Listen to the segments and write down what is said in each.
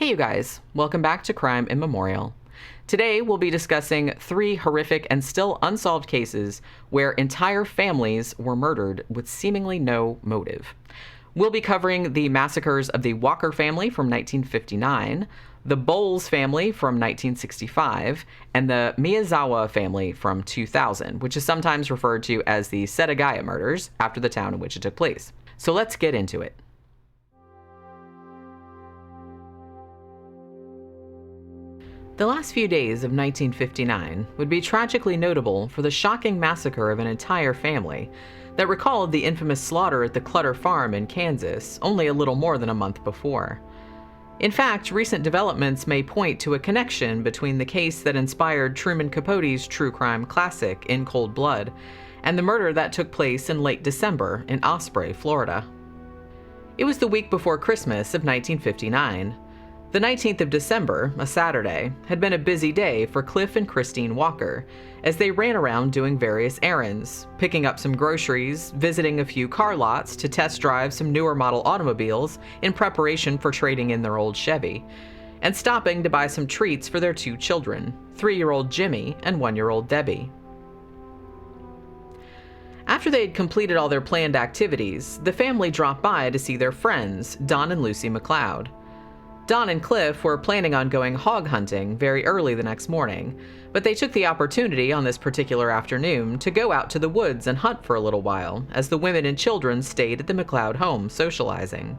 Hey you guys, welcome back to Crime Immemorial. Today we'll be discussing 3 horrific and still unsolved cases where entire families were murdered with seemingly no motive. We'll be covering the massacres of the Walker family from 1959, the Boles family from 1965, and the Miyazawa family from 2000, which is sometimes referred to as the Setagaya murders after the town in which it took place. So let's get into it. The last few days of 1959 would be tragically notable for the shocking massacre of an entire family that recalled the infamous slaughter at the Clutter Farm in Kansas only a little more than a month before. In fact, recent developments may point to a connection between the case that inspired Truman Capote's true crime classic In Cold Blood and the murder that took place in late December in Osprey, Florida. It was the week before Christmas of 1959. The 19th of December, a Saturday, had been a busy day for Cliff and Christine Walker as they ran around doing various errands, picking up some groceries, visiting a few car lots to test drive some newer model automobiles in preparation for trading in their old Chevy, and stopping to buy some treats for their 2 children, 3-year-old Jimmy and 1-year-old Debbie. After they had completed all their planned activities, the family dropped by to see their friends, Don and Lucy McLeod. Don and Cliff were planning on going hog hunting very early the next morning, but they took the opportunity on this particular afternoon to go out to the woods and hunt for a little while, as the women and children stayed at the McLeod home socializing.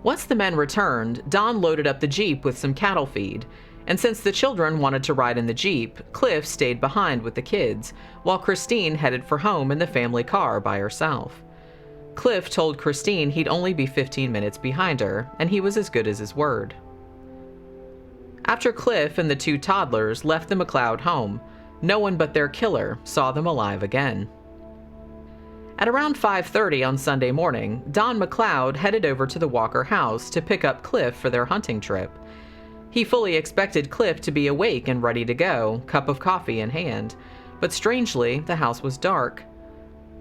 Once the men returned, Don loaded up the Jeep with some cattle feed, and since the children wanted to ride in the Jeep, Cliff stayed behind with the kids, while Christine headed for home in the family car by herself. Cliff told Christine he'd only be 15 minutes behind her, and he was as good as his word. After Cliff and the 2 toddlers left the McLeod home, no one but their killer saw them alive again. At around 5:30 on Sunday morning, Don McLeod headed over to the Walker house to pick up Cliff for their hunting trip. He fully expected Cliff to be awake and ready to go, cup of coffee in hand, but strangely, the house was dark.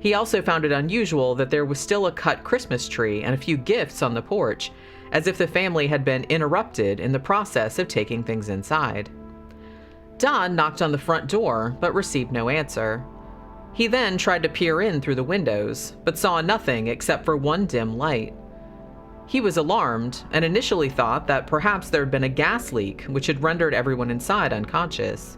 He also found it unusual that there was still a cut Christmas tree and a few gifts on the porch, as if the family had been interrupted in the process of taking things inside. Don knocked on the front door, but received no answer. He then tried to peer in through the windows, but saw nothing except for one dim light. He was alarmed and initially thought that perhaps there had been a gas leak which had rendered everyone inside unconscious.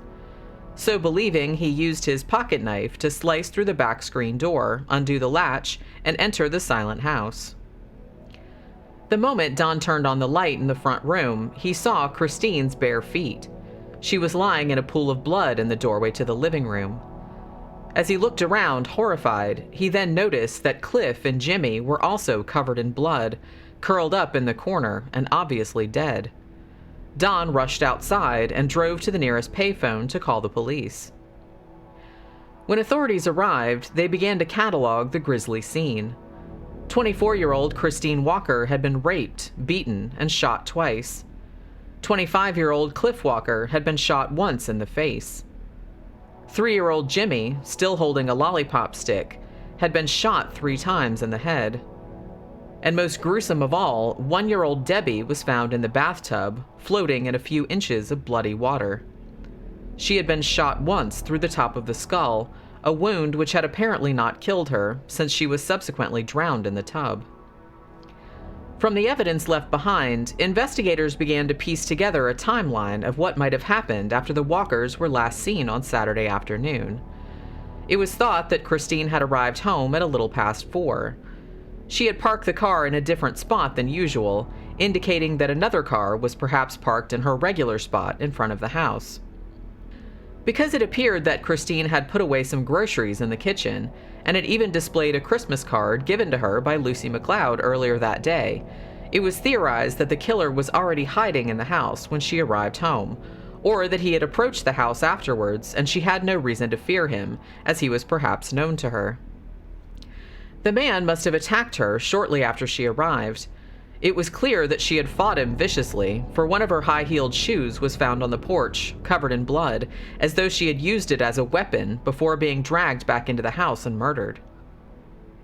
So believing, he used his pocket knife to slice through the back screen door, undo the latch, and enter the silent house. The moment Don turned on the light in the front room, he saw Christine's bare feet. She was lying in a pool of blood in the doorway to the living room. As he looked around, horrified, he then noticed that Cliff and Jimmy were also covered in blood, curled up in the corner, and obviously dead. Don rushed outside and drove to the nearest payphone to call the police. When authorities arrived, they began to catalog the grisly scene. 24-year-old Christine Walker had been raped, beaten, and shot twice. 25-year-old Cliff Walker had been shot once in the face. 3-year-old Jimmy, still holding a lollipop stick, had been shot 3 times in the head. And most gruesome of all, 1-year-old Debbie was found in the bathtub, floating in a few inches of bloody water. She had been shot once through the top of the skull, a wound which had apparently not killed her, since she was subsequently drowned in the tub. From the evidence left behind, investigators began to piece together a timeline of what might have happened after the Walkers were last seen on Saturday afternoon. It was thought that Christine had arrived home at a little past 4. She had parked the car in a different spot than usual, indicating that another car was perhaps parked in her regular spot in front of the house. Because it appeared that Christine had put away some groceries in the kitchen, and had even displayed a Christmas card given to her by Lucy McLeod earlier that day, it was theorized that the killer was already hiding in the house when she arrived home, or that he had approached the house afterwards and she had no reason to fear him, as he was perhaps known to her. The man must have attacked her shortly after she arrived. It was clear that she had fought him viciously, for one of her high-heeled shoes was found on the porch, covered in blood, as though she had used it as a weapon before being dragged back into the house and murdered.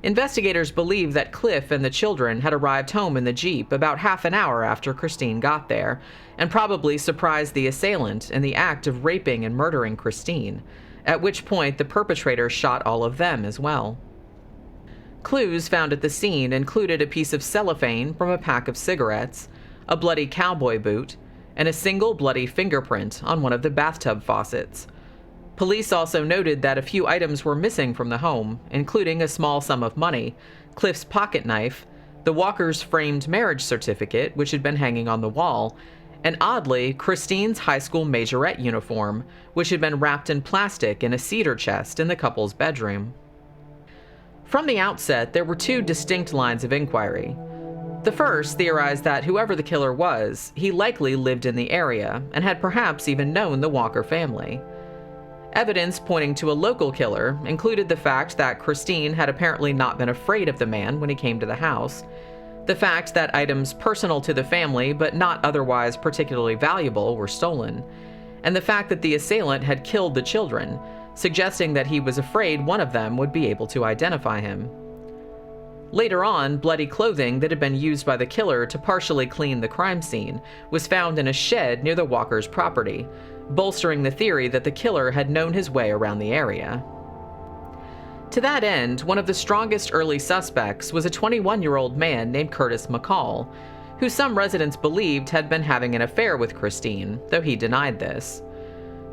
Investigators believe that Cliff and the children had arrived home in the Jeep about half an hour after Christine got there, and probably surprised the assailant in the act of raping and murdering Christine, at which point the perpetrator shot all of them as well. Clues found at the scene included a piece of cellophane from a pack of cigarettes, a bloody cowboy boot, and a single bloody fingerprint on one of the bathtub faucets. Police also noted that a few items were missing from the home, including a small sum of money, Cliff's pocket knife, the Walkers' framed marriage certificate, which had been hanging on the wall, and oddly, Christine's high school majorette uniform, which had been wrapped in plastic in a cedar chest in the couple's bedroom. From the outset, there were two distinct lines of inquiry. The first theorized that whoever the killer was, he likely lived in the area and had perhaps even known the Walker family. Evidence pointing to a local killer included the fact that Christine had apparently not been afraid of the man when he came to the house, the fact that items personal to the family but not otherwise particularly valuable were stolen, and the fact that the assailant had killed the children, suggesting that he was afraid one of them would be able to identify him. Later on, bloody clothing that had been used by the killer to partially clean the crime scene was found in a shed near the Walkers' property, bolstering the theory that the killer had known his way around the area. To that end, one of the strongest early suspects was a 21-year-old man named Curtis McCall, who some residents believed had been having an affair with Christine, though he denied this.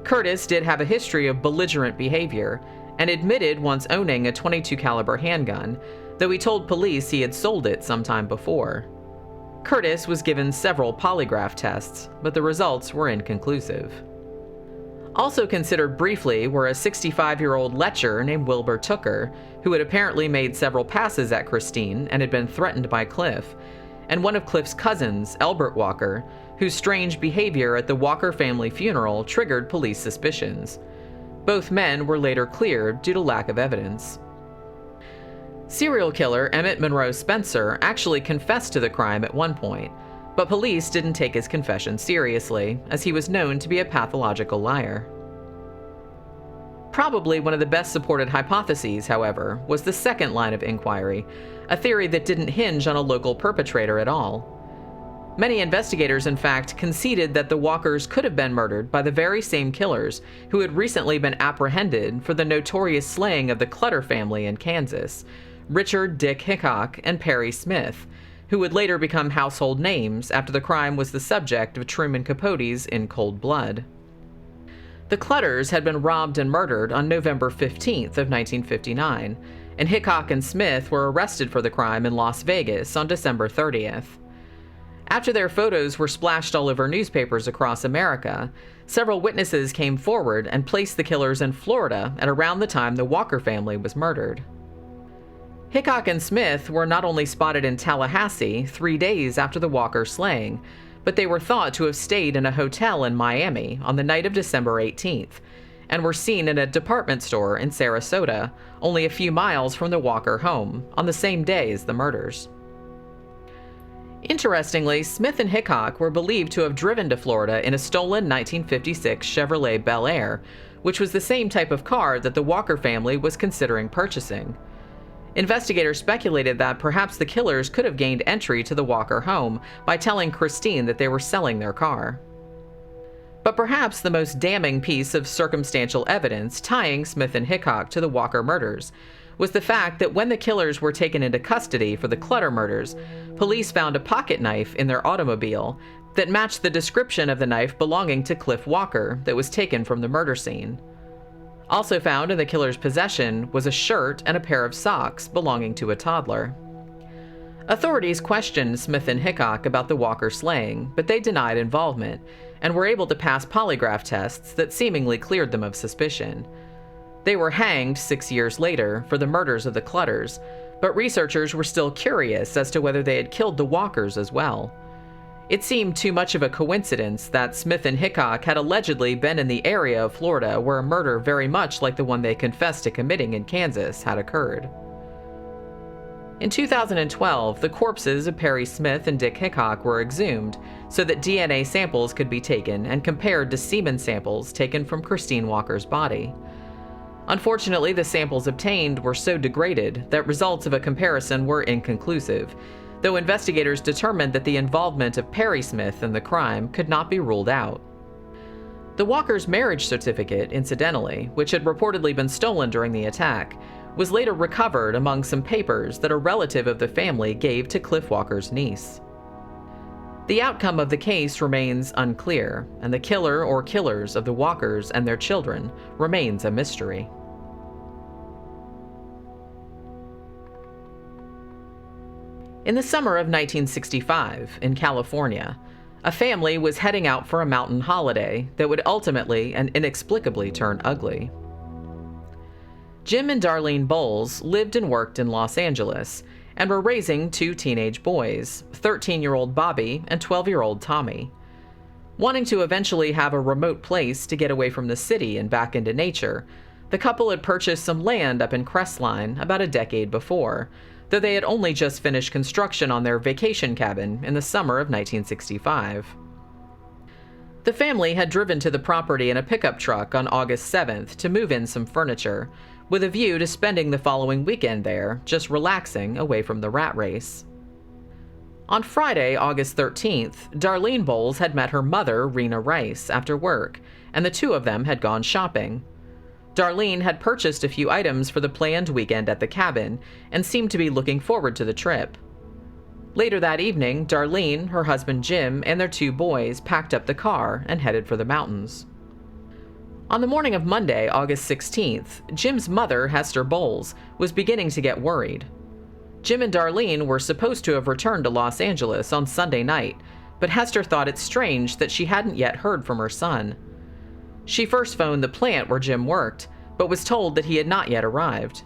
Curtis did have a history of belligerent behavior and admitted once owning a .22 caliber handgun, though he told police he had sold it sometime before. Curtis was given several polygraph tests, but the results were inconclusive. Also considered briefly were a 65-year-old lecher named Wilbur Tooker, who had apparently made several passes at Christine and had been threatened by Cliff, and one of Cliff's cousins, Albert Walker, whose strange behavior at the Walker family funeral triggered police suspicions. Both men were later cleared due to lack of evidence. Serial killer Emmett Monroe Spencer actually confessed to the crime at one point, but police didn't take his confession seriously, as he was known to be a pathological liar. Probably one of the best supported hypotheses, however, was the second line of inquiry, a theory that didn't hinge on a local perpetrator at all. Many investigators, in fact, conceded that the Walkers could have been murdered by the very same killers who had recently been apprehended for the notorious slaying of the Clutter family in Kansas, Richard Dick Hickok and Perry Smith, who would later become household names after the crime was the subject of Truman Capote's In Cold Blood. The Clutters had been robbed and murdered on November 15th of 1959, and Hickok and Smith were arrested for the crime in Las Vegas on December 30th. After their photos were splashed all over newspapers across America, several witnesses came forward and placed the killers in Florida at around the time the Walker family was murdered. Hickok and Smith were not only spotted in Tallahassee 3 days after the Walker slaying, but they were thought to have stayed in a hotel in Miami on the night of December 18th, and were seen in a department store in Sarasota, only a few miles from the Walker home, on the same day as the murders. Interestingly, Smith and Hickok were believed to have driven to Florida in a stolen 1956 Chevrolet Bel Air, which was the same type of car that the Walker family was considering purchasing. Investigators speculated that perhaps the killers could have gained entry to the Walker home by telling Christine that they were selling their car. But perhaps the most damning piece of circumstantial evidence tying Smith and Hickok to the Walker murders was the fact that when the killers were taken into custody for the Clutter murders, police found a pocket knife in their automobile that matched the description of the knife belonging to Cliff Walker that was taken from the murder scene. Also found in the killer's possession was a shirt and a pair of socks belonging to a toddler. Authorities questioned Smith and Hickok about the Walker slaying, but they denied involvement and were able to pass polygraph tests that seemingly cleared them of suspicion. They were hanged 6 years later for the murders of the Clutters, but researchers were still curious as to whether they had killed the Walkers as well. It seemed too much of a coincidence that Smith and Hickok had allegedly been in the area of Florida where a murder very much like the one they confessed to committing in Kansas had occurred. In 2012, the corpses of Perry Smith and Dick Hickok were exhumed so that DNA samples could be taken and compared to semen samples taken from Christine Walker's body. Unfortunately, the samples obtained were so degraded that results of a comparison were inconclusive, though investigators determined that the involvement of Perry Smith in the crime could not be ruled out. The Walkers' marriage certificate, incidentally, which had reportedly been stolen during the attack, was later recovered among some papers that a relative of the family gave to Cliff Walker's niece. The outcome of the case remains unclear, and the killer or killers of the Walkers and their children remains a mystery. In the summer of 1965, in California, a family was heading out for a mountain holiday that would ultimately and inexplicably turn ugly. Jim and Darlene Boles lived and worked in Los Angeles and were raising two teenage boys, 13-year-old Bobby and 12-year-old Tommy. Wanting to eventually have a remote place to get away from the city and back into nature, the couple had purchased some land up in Crestline about a decade before, though they had only just finished construction on their vacation cabin in the summer of 1965. The family had driven to the property in a pickup truck on August 7th to move in some furniture, with a view to spending the following weekend there, just relaxing away from the rat race. On Friday, August 13th, Darlene Boles had met her mother, Rena Rice, after work, and the two of them had gone shopping. Darlene had purchased a few items for the planned weekend at the cabin and seemed to be looking forward to the trip. Later that evening, Darlene, her husband Jim, and their two boys packed up the car and headed for the mountains. On the morning of Monday, August 16th, Jim's mother, Hester Boles, was beginning to get worried. Jim and Darlene were supposed to have returned to Los Angeles on Sunday night, but Hester thought it strange that she hadn't yet heard from her son. She first phoned the plant where Jim worked, but was told that he had not yet arrived.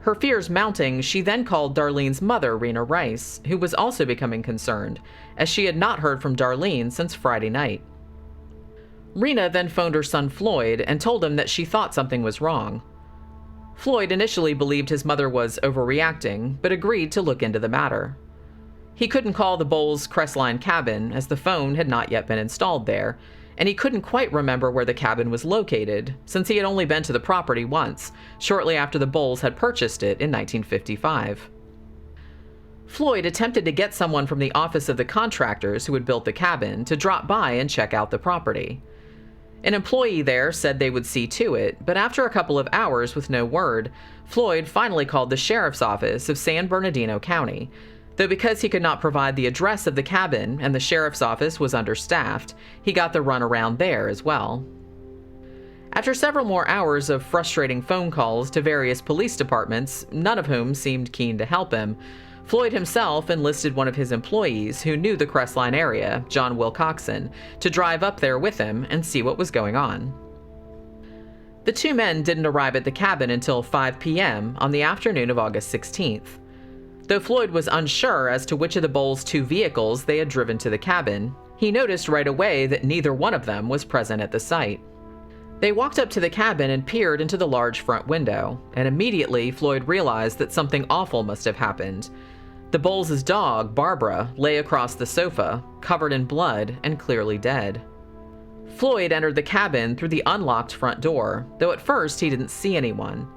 Her fears mounting, she then called Darlene's mother, Rena Rice, who was also becoming concerned, as she had not heard from Darlene since Friday night. Rena then phoned her son Floyd and told him that she thought something was wrong. Floyd initially believed his mother was overreacting, but agreed to look into the matter. He couldn't call the Boles Crestline cabin, as the phone had not yet been installed there, and he couldn't quite remember where the cabin was located, since he had only been to the property once, shortly after the Boles had purchased it in 1955. Floyd attempted to get someone from the office of the contractors who had built the cabin to drop by and check out the property. An employee there said they would see to it, but after a couple of hours with no word, Floyd finally called the sheriff's office of San Bernardino County, though because he could not provide the address of the cabin and the sheriff's office was understaffed, he got the runaround there as well. After several more hours of frustrating phone calls to various police departments, none of whom seemed keen to help him, Floyd himself enlisted one of his employees who knew the Crestline area, John Wilcoxon, to drive up there with him and see what was going on. The two men didn't arrive at the cabin until 5 p.m. on the afternoon of August 16th. Though Floyd was unsure as to which of the Boles' two vehicles they had driven to the cabin, he noticed right away that neither one of them was present at the site. They walked up to the cabin and peered into the large front window, and immediately Floyd realized that something awful must have happened. The Boles' dog, Barbara, lay across the sofa, covered in blood and clearly dead. Floyd entered the cabin through the unlocked front door, though at first he didn't see anyone.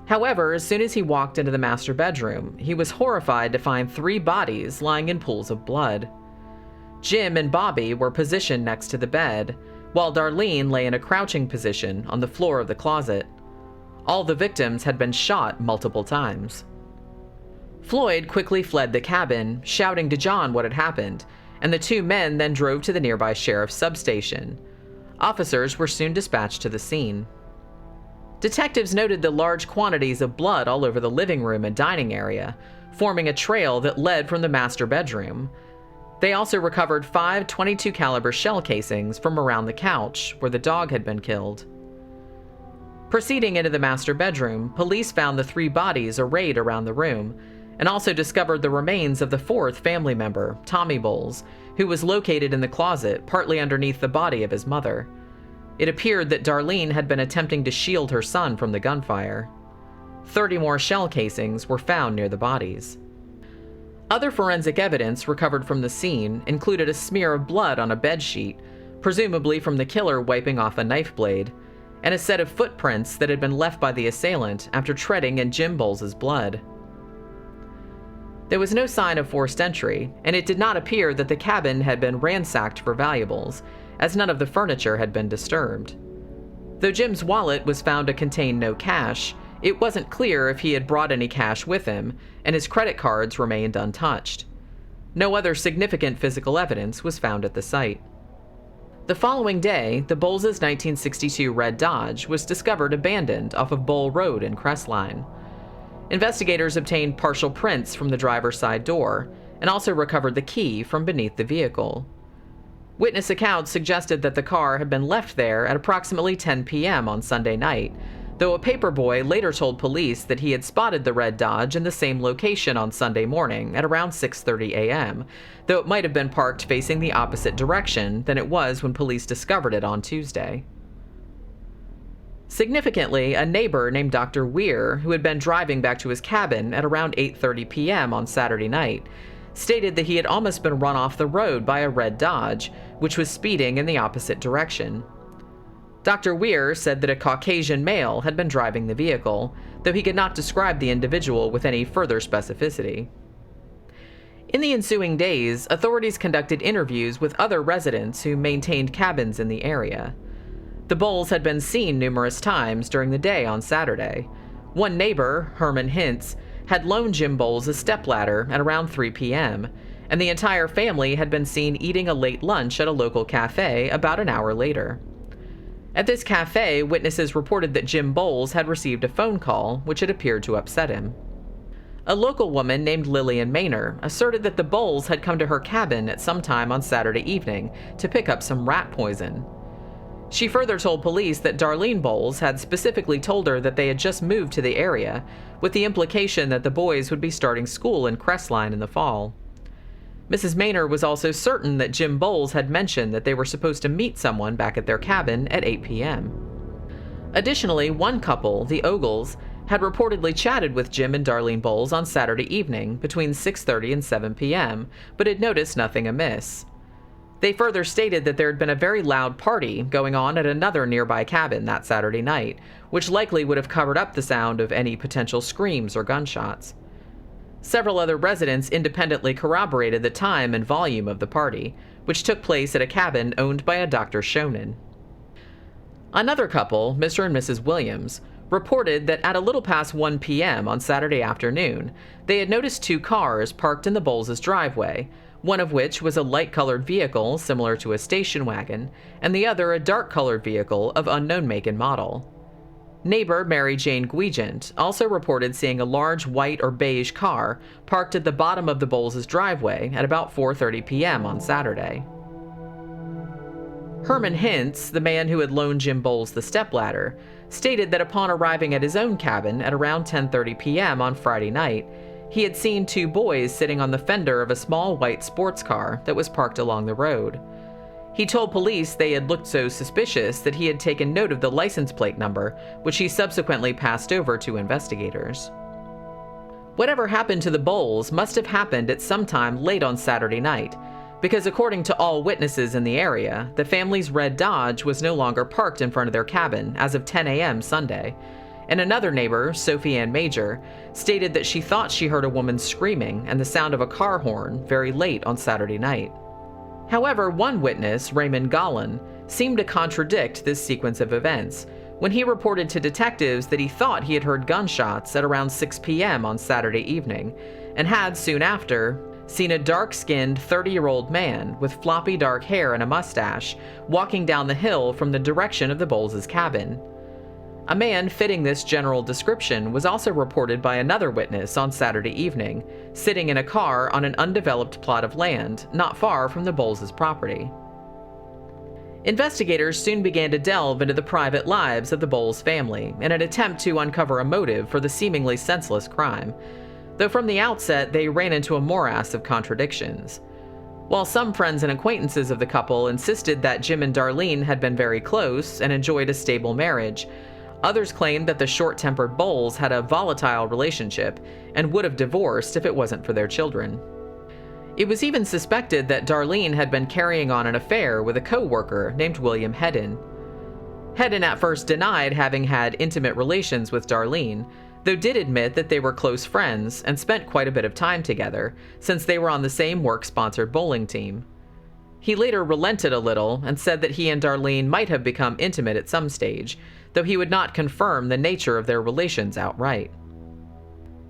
However, as soon as he walked into the master bedroom, he was horrified to find 3 bodies lying in pools of blood. Jim and Bobby were positioned next to the bed, while Darlene lay in a crouching position on the floor of the closet. All the victims had been shot multiple times. Floyd quickly fled the cabin, shouting to John what had happened, and the two men then drove to the nearby sheriff's substation. Officers were soon dispatched to the scene. Detectives noted the large quantities of blood all over the living room and dining area, forming a trail that led from the master bedroom. They also recovered 5 .22 caliber shell casings from around the couch where the dog had been killed. Proceeding into the master bedroom, police found the 3 bodies arrayed around the room, and also discovered the remains of the 4th family member, Tommy Boles, who was located in the closet partly underneath the body of his mother. It appeared that Darlene had been attempting to shield her son from the gunfire. 30 more shell casings were found near the bodies. Other forensic evidence recovered from the scene included a smear of blood on a bedsheet, presumably from the killer wiping off a knife blade, and a set of footprints that had been left by the assailant after treading in Jim Boles' blood. There was no sign of forced entry, and it did not appear that the cabin had been ransacked for valuables, as none of the furniture had been disturbed. Though Jim's wallet was found to contain no cash, it wasn't clear if he had brought any cash with him, and his credit cards remained untouched. No other significant physical evidence was found at the site. The following day, the Boles' 1962 red Dodge was discovered abandoned off of Bowl Road in Crestline. Investigators obtained partial prints from the driver's side door and also recovered the key from beneath the vehicle. Witness accounts suggested that the car had been left there at approximately 10 p.m. on Sunday night, though a paperboy later told police that he had spotted the red Dodge in the same location on Sunday morning at around 6:30 a.m., though it might have been parked facing the opposite direction than it was when police discovered it on Tuesday. Significantly, a neighbor named Dr. Weir, who had been driving back to his cabin at around 8:30 p.m. on Saturday night, stated that he had almost been run off the road by a red Dodge, which was speeding in the opposite direction. Dr. Weir said that a Caucasian male had been driving the vehicle, though he could not describe the individual with any further specificity. In the ensuing days, authorities conducted interviews with other residents who maintained cabins in the area. The Boles had been seen numerous times during the day on Saturday. One neighbor, Herman Hintz, had loaned Jim Boles a stepladder at around 3 p.m., and the entire family had been seen eating a late lunch at a local cafe about an hour later. At this cafe, witnesses reported that Jim Boles had received a phone call, which had appeared to upset him. A local woman named Lillian Maynor asserted that the Boles had come to her cabin at some time on Saturday evening to pick up some rat poison. She further told police that Darlene Boles had specifically told her that they had just moved to the area, with the implication that the boys would be starting school in Crestline in the fall. Mrs. Maynor was also certain that Jim Boles had mentioned that they were supposed to meet someone back at their cabin at 8 p.m. Additionally, one couple, the Ogles, had reportedly chatted with Jim and Darlene Boles on Saturday evening between 6:30 and 7 p.m., but had noticed nothing amiss. They further stated that there had been a very loud party going on at another nearby cabin that Saturday night, which likely would have covered up the sound of any potential screams or gunshots. Several other residents independently corroborated the time and volume of the party, which took place at a cabin owned by a Dr. Shonin. Another couple, Mr. and Mrs. Williams, reported that at a little past 1 p.m. on Saturday afternoon, they had noticed two cars parked in the Boles' driveway, one of which was a light-colored vehicle similar to a station wagon, and the other a dark-colored vehicle of unknown make and model. Neighbor Mary Jane Guigent also reported seeing a large white or beige car parked at the bottom of the Boles' driveway at about 4:30 p.m. on Saturday. Herman Hintz, the man who had loaned Jim Boles the stepladder, stated that upon arriving at his own cabin at around 10:30 p.m. on Friday night, he had seen two boys sitting on the fender of a small white sports car that was parked along the road. He told police they had looked so suspicious that he had taken note of the license plate number, which he subsequently passed over to investigators. Whatever happened to the Boles must have happened at some time late on Saturday night, because according to all witnesses in the area, the family's red Dodge was no longer parked in front of their cabin as of 10 a.m. Sunday, and another neighbor, Sophie Ann Major, stated that she thought she heard a woman screaming and the sound of a car horn very late on Saturday night. However, one witness, Raymond Gollin, seemed to contradict this sequence of events when he reported to detectives that he thought he had heard gunshots at around 6 p.m. on Saturday evening, and had, soon after, seen a dark-skinned 30-year-old man with floppy dark hair and a mustache walking down the hill from the direction of the Boles' cabin. A man fitting this general description was also reported by another witness on Saturday evening, sitting in a car on an undeveloped plot of land not far from the Boles' property. Investigators soon began to delve into the private lives of the Boles family in an attempt to uncover a motive for the seemingly senseless crime, though from the outset they ran into a morass of contradictions. While some friends and acquaintances of the couple insisted that Jim and Darlene had been very close and enjoyed a stable marriage, others claimed that the short-tempered Boles had a volatile relationship and would have divorced if it wasn't for their children. It was even suspected that Darlene had been carrying on an affair with a co-worker named William Hedden. Hedden at first denied having had intimate relations with Darlene, though did admit that they were close friends and spent quite a bit of time together, since they were on the same work-sponsored bowling team. He later relented a little and said that he and Darlene might have become intimate at some stage, though he would not confirm the nature of their relations outright.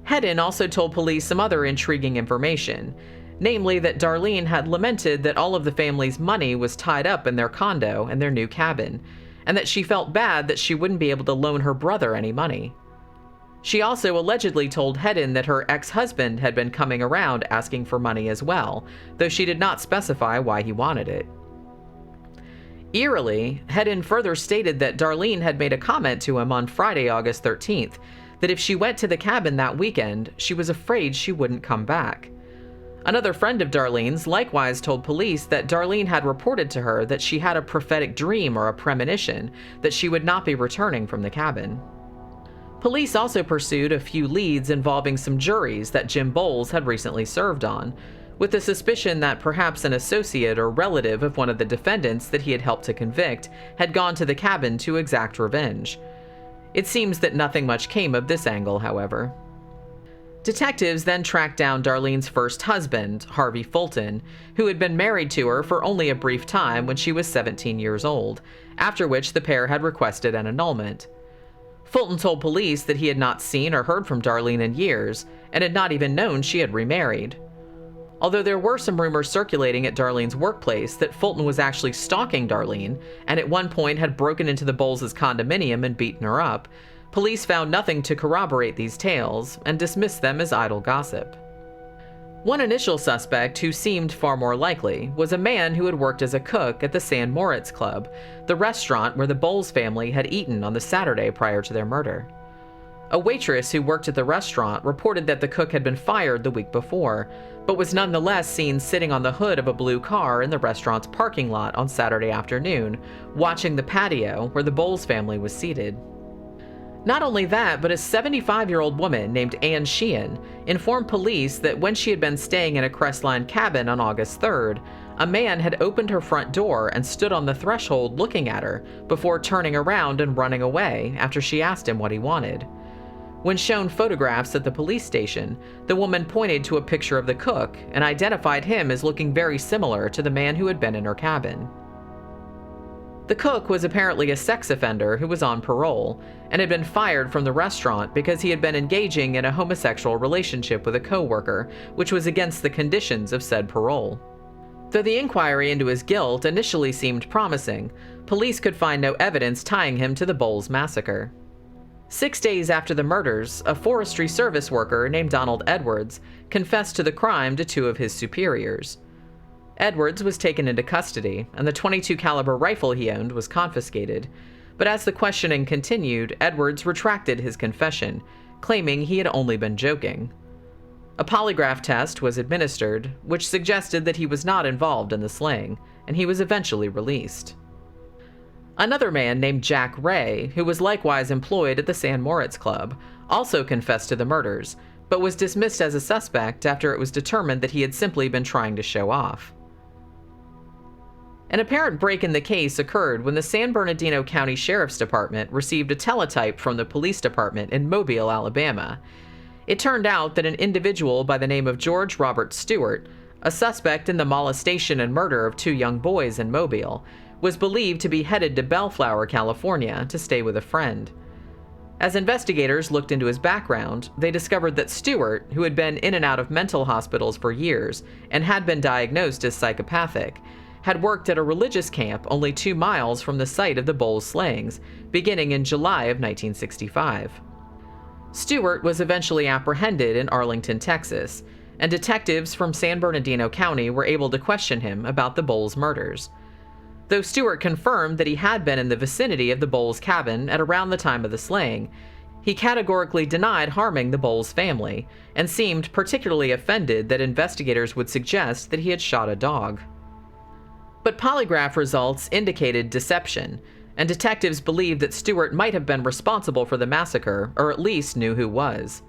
Hedden also told police some other intriguing information, namely that Darlene had lamented that all of the family's money was tied up in their condo and their new cabin, and that she felt bad that she wouldn't be able to loan her brother any money. She also allegedly told Hedden that her ex-husband had been coming around asking for money as well, though she did not specify why he wanted it. Eerily, Hedden further stated that Darlene had made a comment to him on Friday, August 13th, that if she went to the cabin that weekend, she was afraid she wouldn't come back. Another friend of Darlene's likewise told police that Darlene had reported to her that she had a prophetic dream or a premonition that she would not be returning from the cabin. Police also pursued a few leads involving some juries that Jim Boles had recently served on, with the suspicion that perhaps an associate or relative of one of the defendants that he had helped to convict had gone to the cabin to exact revenge. It seems that nothing much came of this angle, however. Detectives then tracked down Darlene's first husband, Harvey Fulton, who had been married to her for only a brief time when she was 17 years old, after which the pair had requested an annulment. Fulton told police that he had not seen or heard from Darlene in years, and had not even known she had remarried. Although there were some rumors circulating at Darlene's workplace that Fulton was actually stalking Darlene, and at one point had broken into the Boles' condominium and beaten her up, police found nothing to corroborate these tales, and dismissed them as idle gossip. One initial suspect who seemed far more likely was a man who had worked as a cook at the San Moritz Club, the restaurant where the Boles family had eaten on the Saturday prior to their murder. A waitress who worked at the restaurant reported that the cook had been fired the week before, but was nonetheless seen sitting on the hood of a blue car in the restaurant's parking lot on Saturday afternoon, watching the patio where the Boles family was seated. Not only that, but a 75-year-old woman named Ann Sheehan informed police that when she had been staying in a Crestline cabin on August 3rd, a man had opened her front door and stood on the threshold looking at her before turning around and running away after she asked him what he wanted. When shown photographs at the police station, the woman pointed to a picture of the cook and identified him as looking very similar to the man who had been in her cabin. The cook was apparently a sex offender who was on parole and had been fired from the restaurant because he had been engaging in a homosexual relationship with a co-worker, which was against the conditions of said parole. Though the inquiry into his guilt initially seemed promising, police could find no evidence tying him to the Boles massacre. 6 days after the murders, a forestry service worker named Donald Edwards confessed to the crime to two of his superiors. Edwards was taken into custody, and the .22 caliber rifle he owned was confiscated. But as the questioning continued, Edwards retracted his confession, claiming he had only been joking. A polygraph test was administered, which suggested that he was not involved in the slaying, and he was eventually released. Another man named Jack Ray, who was likewise employed at the San Moritz Club, also confessed to the murders, but was dismissed as a suspect after it was determined that he had simply been trying to show off. An apparent break in the case occurred when the San Bernardino County Sheriff's Department received a teletype from the police department in Mobile, Alabama. It turned out that an individual by the name of George Robert Stewart, a suspect in the molestation and murder of two young boys in Mobile, was believed to be headed to Bellflower, California, to stay with a friend. As investigators looked into his background, they discovered that Stewart, who had been in and out of mental hospitals for years and had been diagnosed as psychopathic, had worked at a religious camp only 2 miles from the site of the Boles slayings, beginning in July of 1965. Stewart was eventually apprehended in Arlington, Texas, and detectives from San Bernardino County were able to question him about the Boles murders. Though Stewart confirmed that he had been in the vicinity of the Boles cabin at around the time of the slaying, he categorically denied harming the Boles family and seemed particularly offended that investigators would suggest that he had shot a dog. But polygraph results indicated deception, and detectives believed that Stewart might have been responsible for the massacre, or at least knew who was.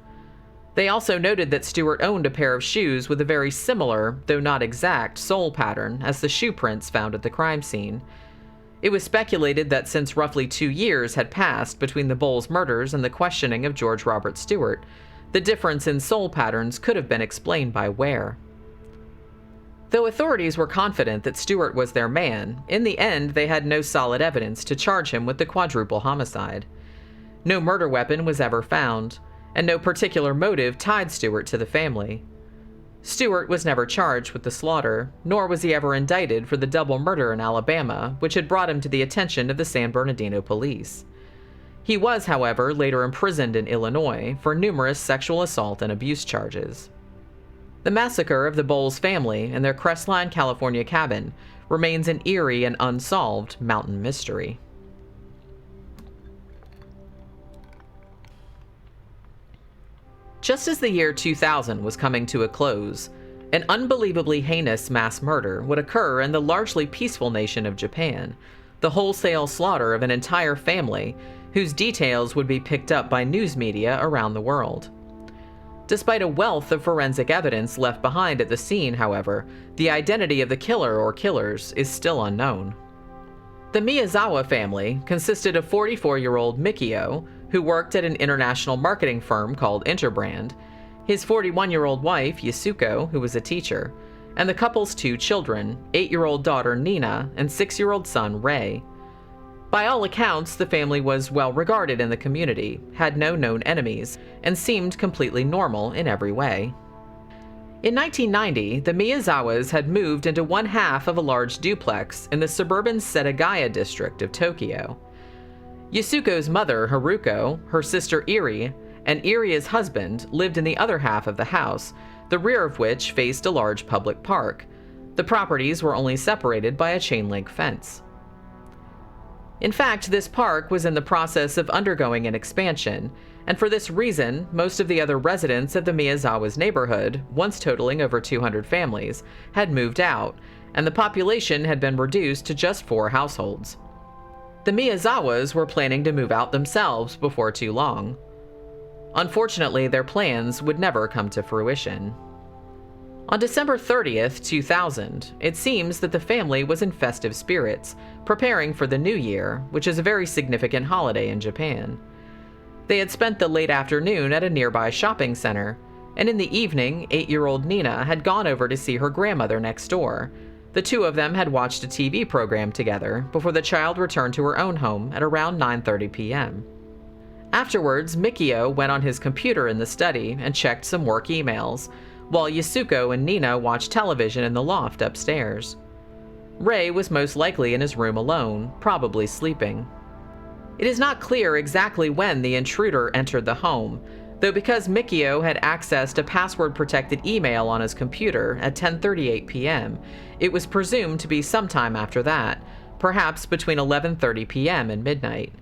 They also noted that Stewart owned a pair of shoes with a very similar, though not exact, sole pattern as the shoe prints found at the crime scene. It was speculated that since roughly 2 years had passed between the Boles murders and the questioning of George Robert Stewart, the difference in soul patterns could have been explained by wear. Though authorities were confident that Stewart was their man, in the end they had no solid evidence to charge him with the quadruple homicide. No murder weapon was ever found, and no particular motive tied Stewart to the family. Stewart was never charged with the slaughter, nor was he ever indicted for the double murder in Alabama, which had brought him to the attention of the San Bernardino police. He was, however, later imprisoned in Illinois for numerous sexual assault and abuse charges. The massacre of the Boles family in their Crestline, California cabin remains an eerie and unsolved mountain mystery. Just as the year 2000 was coming to a close, an unbelievably heinous mass murder would occur in the largely peaceful nation of Japan, the wholesale slaughter of an entire family whose details would be picked up by news media around the world. Despite a wealth of forensic evidence left behind at the scene, however, the identity of the killer or killers is still unknown. The Miyazawa family consisted of 44-year-old Mikio, who worked at an international marketing firm called Interbrand, his 41-year-old wife, Yasuko, who was a teacher, and the couple's 2 children, 8-year-old daughter Nina and 6-year-old son Rei. By all accounts, the family was well regarded in the community, had no known enemies, and seemed completely normal in every way. In 1990, the Miyazawas had moved into one half of a large duplex in the suburban Setagaya district of Tokyo. Yasuko's mother, Haruko, her sister Iri, and Iri's husband lived in the other half of the house, the rear of which faced a large public park. The properties were only separated by a chain-link fence. In fact, this park was in the process of undergoing an expansion, and for this reason, most of the other residents of the Miyazawa's neighborhood, once totaling over 200 families, had moved out, and the population had been reduced to just 4 households. The Miyazawas were planning to move out themselves before too long. Unfortunately, their plans would never come to fruition. On December 30th, 2000, it seems that the family was in festive spirits, preparing for the New Year, which is a very significant holiday in Japan. They had spent the late afternoon at a nearby shopping center, and in the evening, 8-year-old Nina had gone over to see her grandmother next door. The 2 of them had watched a TV program together before the child returned to her own home at around 9:30 p.m. Afterwards, Mikio went on his computer in the study and checked some work emails, while Yasuko and Nina watched television in the loft upstairs. Rei was most likely in his room alone, probably sleeping. It is not clear exactly when the intruder entered the home, though because Mikio had accessed a password-protected email on his computer at 10:38 p.m., it was presumed to be sometime after that, perhaps between 11:30 p.m. and midnight.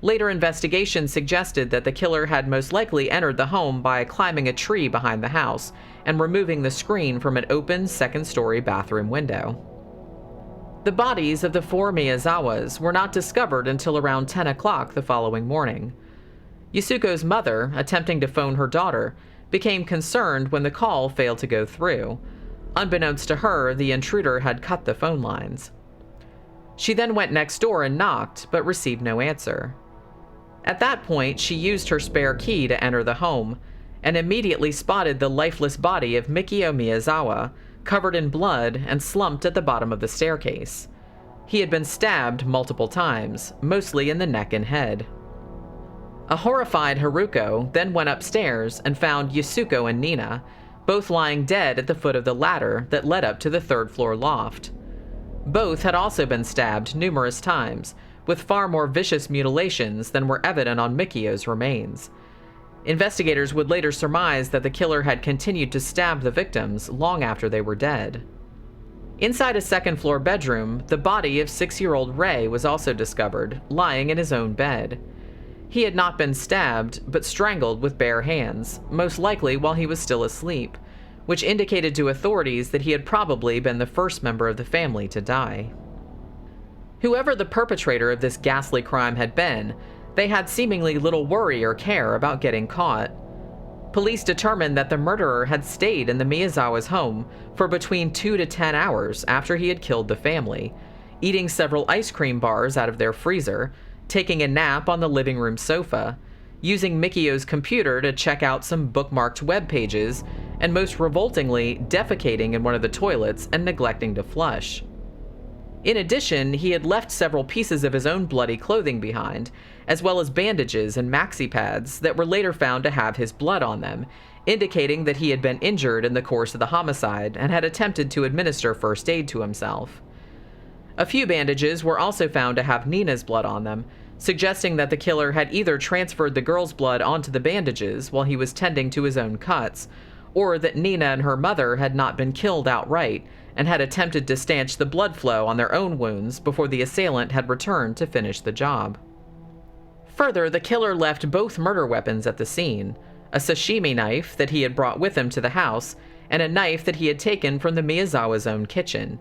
Later investigation suggested that the killer had most likely entered the home by climbing a tree behind the house and removing the screen from an open second-story bathroom window. The bodies of the 4 Miyazawas were not discovered until around 10 o'clock the following morning. Yasuko's mother, attempting to phone her daughter, became concerned when the call failed to go through. Unbeknownst to her, the intruder had cut the phone lines. She then went next door and knocked, but received no answer. At that point, she used her spare key to enter the home, and immediately spotted the lifeless body of Mikio Miyazawa, covered in blood and slumped at the bottom of the staircase. He had been stabbed multiple times, mostly in the neck and head. A horrified Haruko then went upstairs and found Yasuko and Nina, both lying dead at the foot of the ladder that led up to the 3rd-floor loft. Both had also been stabbed numerous times, with far more vicious mutilations than were evident on Mikio's remains. Investigators would later surmise that the killer had continued to stab the victims long after they were dead. Inside a 2nd-floor bedroom, the body of 6-year-old Rei was also discovered, lying in his own bed. He had not been stabbed, but strangled with bare hands, most likely while he was still asleep, which indicated to authorities that he had probably been the first member of the family to die. Whoever the perpetrator of this ghastly crime had been, they had seemingly little worry or care about getting caught. Police determined that the murderer had stayed in the Miyazawa's home for between 2 to 10 hours after he had killed the family, eating several ice cream bars out of their freezer, taking a nap on the living room sofa, using Mikio's computer to check out some bookmarked web pages, and most revoltingly, defecating in one of the toilets and neglecting to flush. In addition, he had left several pieces of his own bloody clothing behind, as well as bandages and maxi pads that were later found to have his blood on them, indicating that he had been injured in the course of the homicide and had attempted to administer first aid to himself. A few bandages were also found to have Nina's blood on them, suggesting that the killer had either transferred the girl's blood onto the bandages while he was tending to his own cuts, or that Nina and her mother had not been killed outright and had attempted to stanch the blood flow on their own wounds before the assailant had returned to finish the job. Further, the killer left both murder weapons at the scene: a sashimi knife that he had brought with him to the house, and a knife that he had taken from the Miyazawa's own kitchen.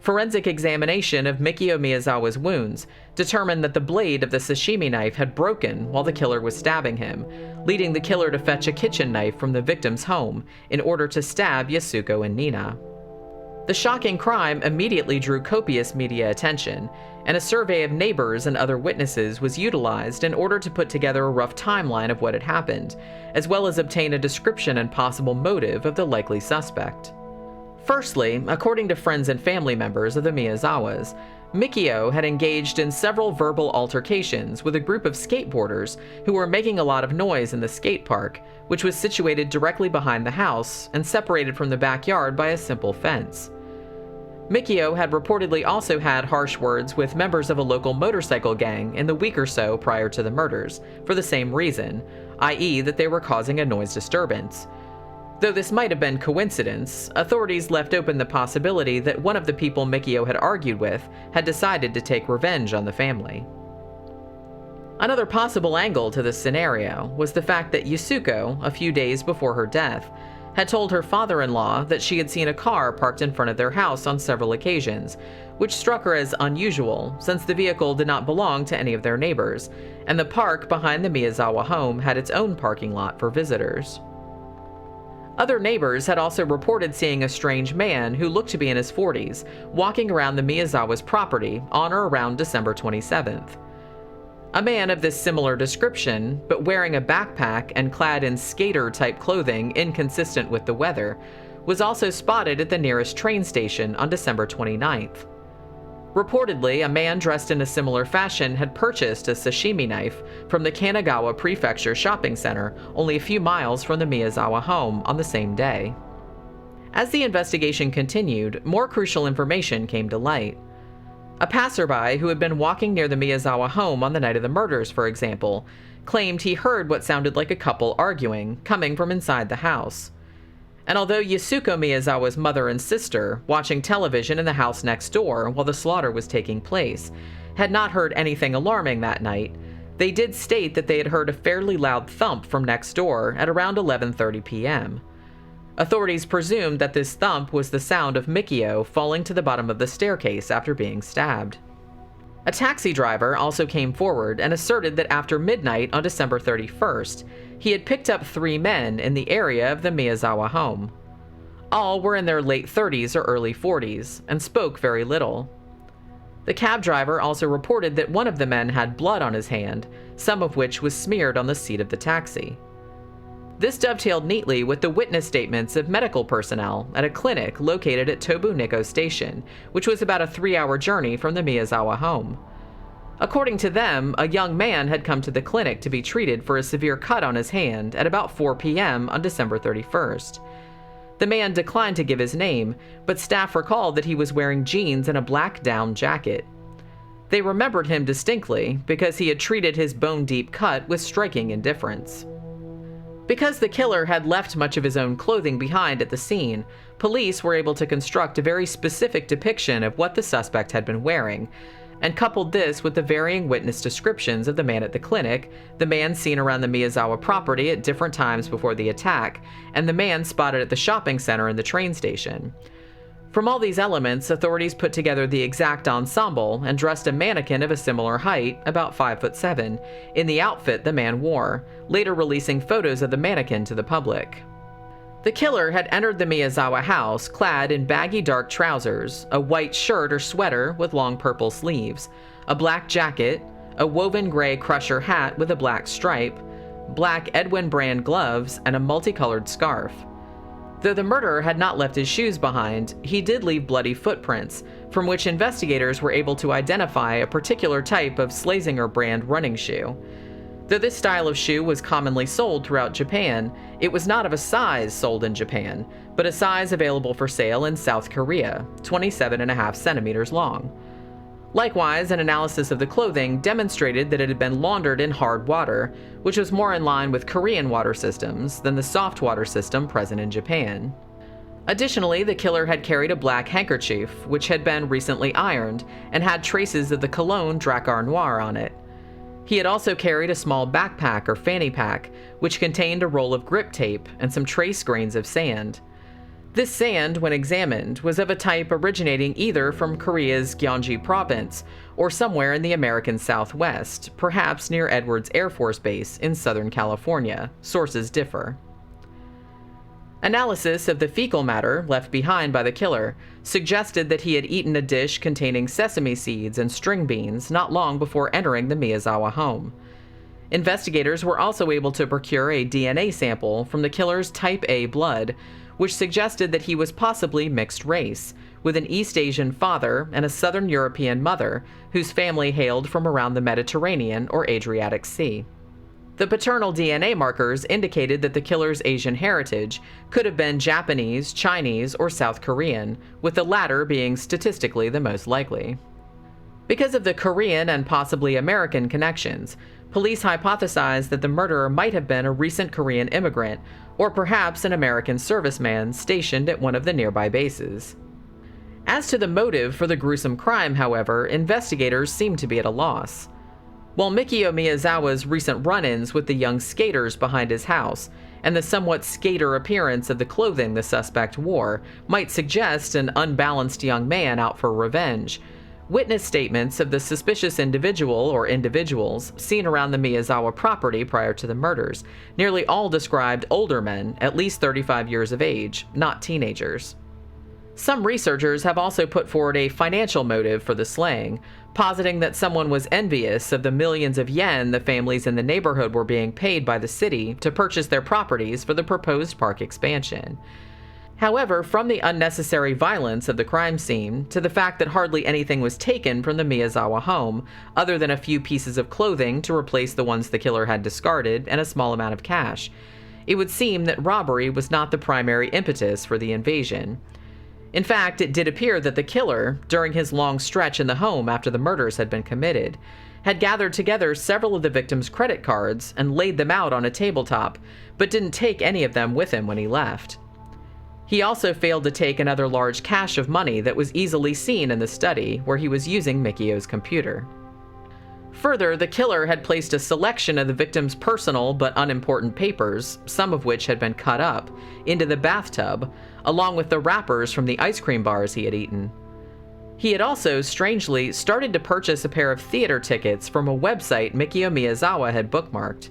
Forensic examination of Mikio Miyazawa's wounds determined that the blade of the sashimi knife had broken while the killer was stabbing him, leading the killer to fetch a kitchen knife from the victim's home in order to stab Yasuko and Nina. The shocking crime immediately drew copious media attention, and a survey of neighbors and other witnesses was utilized in order to put together a rough timeline of what had happened, as well as obtain a description and possible motive of the likely suspect. Firstly, according to friends and family members of the Miyazawas, Mikio had engaged in several verbal altercations with a group of skateboarders who were making a lot of noise in the skate park, which was situated directly behind the house and separated from the backyard by a simple fence. Mikio had reportedly also had harsh words with members of a local motorcycle gang in the week or so prior to the murders, for the same reason, i.e. that they were causing a noise disturbance. Though this might have been coincidence, authorities left open the possibility that one of the people Mikio had argued with had decided to take revenge on the family. Another possible angle to this scenario was the fact that Yasuko, a few days before her death, had told her father-in-law that she had seen a car parked in front of their house on several occasions, which struck her as unusual since the vehicle did not belong to any of their neighbors, and the park behind the Miyazawa home had its own parking lot for visitors. Other neighbors had also reported seeing a strange man who looked to be in his 40s walking around the Miyazawa's property on or around December 27th. A man of this similar description, but wearing a backpack and clad in skater-type clothing inconsistent with the weather, was also spotted at the nearest train station on December 29th. Reportedly, a man dressed in a similar fashion had purchased a sashimi knife from the Kanagawa Prefecture shopping center only a few miles from the Miyazawa home on the same day. As the investigation continued, more crucial information came to light. A passerby who had been walking near the Miyazawa home on the night of the murders, for example, claimed he heard what sounded like a couple arguing, coming from inside the house. And although Yasuko Miyazawa's mother and sister, watching television in the house next door while the slaughter was taking place, had not heard anything alarming that night, they did state that they had heard a fairly loud thump from next door at around 11:30 p.m. Authorities presumed that this thump was the sound of Mikio falling to the bottom of the staircase after being stabbed. A taxi driver also came forward and asserted that after midnight on December 31st, he had picked up 3 men in the area of the Miyazawa home. All were in their late 30s or early 40s and spoke very little. The cab driver also reported that one of the men had blood on his hand, some of which was smeared on the seat of the taxi. This dovetailed neatly with the witness statements of medical personnel at a clinic located at Tobu Nikko Station, which was about a 3-hour journey from the Miyazawa home. According to them, a young man had come to the clinic to be treated for a severe cut on his hand at about 4 p.m. on December 31st. The man declined to give his name, but staff recalled that he was wearing jeans and a black down jacket. They remembered him distinctly because he had treated his bone-deep cut with striking indifference. Because the killer had left much of his own clothing behind at the scene, police were able to construct a very specific depiction of what the suspect had been wearing, and coupled this with the varying witness descriptions of the man at the clinic, the man seen around the Miyazawa property at different times before the attack, and the man spotted at the shopping center and the train station. From all these elements, authorities put together the exact ensemble and dressed a mannequin of a similar height, about 5'7", in the outfit the man wore, later releasing photos of the mannequin to the public. The killer had entered the Miyazawa house clad in baggy dark trousers, a white shirt or sweater with long purple sleeves, a black jacket, a woven gray crusher hat with a black stripe, black Edwin brand gloves, and a multicolored scarf. Though the murderer had not left his shoes behind, he did leave bloody footprints, from which investigators were able to identify a particular type of Slazenger brand running shoe. Though this style of shoe was commonly sold throughout Japan, it was not of a size sold in Japan, but a size available for sale in South Korea, 27.5 centimeters long. Likewise, an analysis of the clothing demonstrated that it had been laundered in hard water, which was more in line with Korean water systems than the soft water system present in Japan. Additionally, the killer had carried a black handkerchief, which had been recently ironed, and had traces of the cologne Drakkar Noir on it. He had also carried a small backpack or fanny pack, which contained a roll of grip tape and some trace grains of sand. This sand, when examined, was of a type originating either from Korea's Gyeonggi province or somewhere in the American Southwest, perhaps near Edwards Air Force Base in Southern California. Sources differ. Analysis of the fecal matter left behind by the killer suggested that he had eaten a dish containing sesame seeds and string beans not long before entering the Miyazawa home. Investigators were also able to procure a DNA sample from the killer's type A blood, which suggested that he was possibly mixed race, with an East Asian father and a Southern European mother whose family hailed from around the Mediterranean or Adriatic Sea. The paternal DNA markers indicated that the killer's Asian heritage could have been Japanese, Chinese, or South Korean, with the latter being statistically the most likely. Because of the Korean and possibly American connections, police hypothesized that the murderer might have been a recent Korean immigrant, or perhaps an American serviceman stationed at one of the nearby bases. As to the motive for the gruesome crime, however, investigators seem to be at a loss. While Mikio Miyazawa's recent run-ins with the young skaters behind his house, and the somewhat skater appearance of the clothing the suspect wore, might suggest an unbalanced young man out for revenge, witness statements of the suspicious individual or individuals seen around the Miyazawa property prior to the murders nearly all described older men, at least 35 years of age, not teenagers. Some researchers have also put forward a financial motive for the slaying, positing that someone was envious of the millions of yen the families in the neighborhood were being paid by the city to purchase their properties for the proposed park expansion. However, from the unnecessary violence of the crime scene to the fact that hardly anything was taken from the Miyazawa home, other than a few pieces of clothing to replace the ones the killer had discarded and a small amount of cash, it would seem that robbery was not the primary impetus for the invasion. In fact, it did appear that the killer, during his long stretch in the home after the murders had been committed, had gathered together several of the victims' credit cards and laid them out on a tabletop, but didn't take any of them with him when he left. He also failed to take another large cache of money that was easily seen in the study where he was using Mikio's computer. Further, the killer had placed a selection of the victim's personal but unimportant papers, some of which had been cut up, into the bathtub, along with the wrappers from the ice cream bars he had eaten. He had also, strangely, started to purchase a pair of theater tickets from a website Mikio Miyazawa had bookmarked.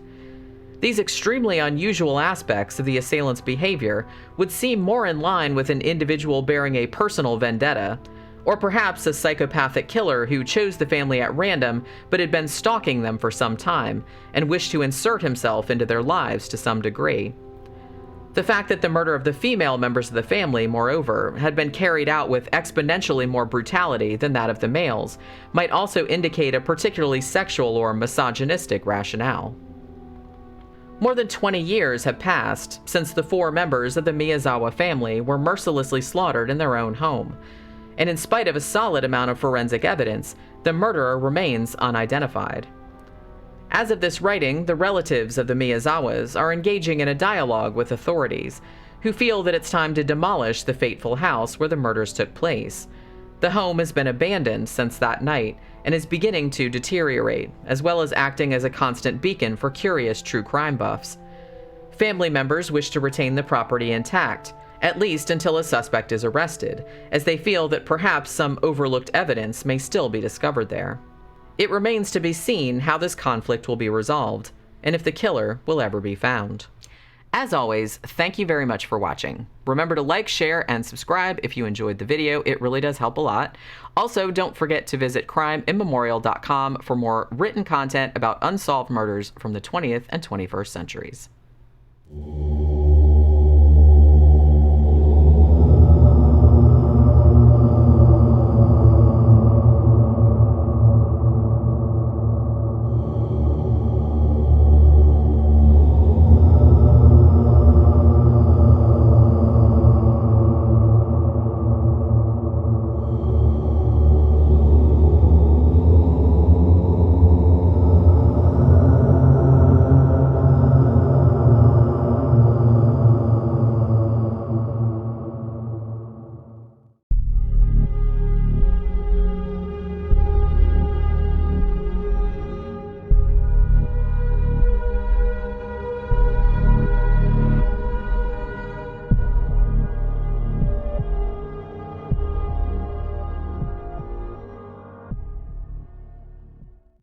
These extremely unusual aspects of the assailant's behavior would seem more in line with an individual bearing a personal vendetta, or perhaps a psychopathic killer who chose the family at random but had been stalking them for some time and wished to insert himself into their lives to some degree. The fact that the murder of the female members of the family, moreover, had been carried out with exponentially more brutality than that of the males might also indicate a particularly sexual or misogynistic rationale. More than 20 years have passed since the 4 members of the Miyazawa family were mercilessly slaughtered in their own home, and in spite of a solid amount of forensic evidence, the murderer remains unidentified. As of this writing, the relatives of the Miyazawas are engaging in a dialogue with authorities, who feel that it's time to demolish the fateful house where the murders took place. The home has been abandoned since that night and is beginning to deteriorate, as well as acting as a constant beacon for curious true crime buffs. Family members wish to retain the property intact, at least until a suspect is arrested, as they feel that perhaps some overlooked evidence may still be discovered there. It remains to be seen how this conflict will be resolved, and if the killer will ever be found. As always, thank you very much for watching. Remember to like, share, and subscribe if you enjoyed the video. It really does help a lot. Also, don't forget to visit crimeimmemorial.com for more written content about unsolved murders from the 20th and 21st centuries.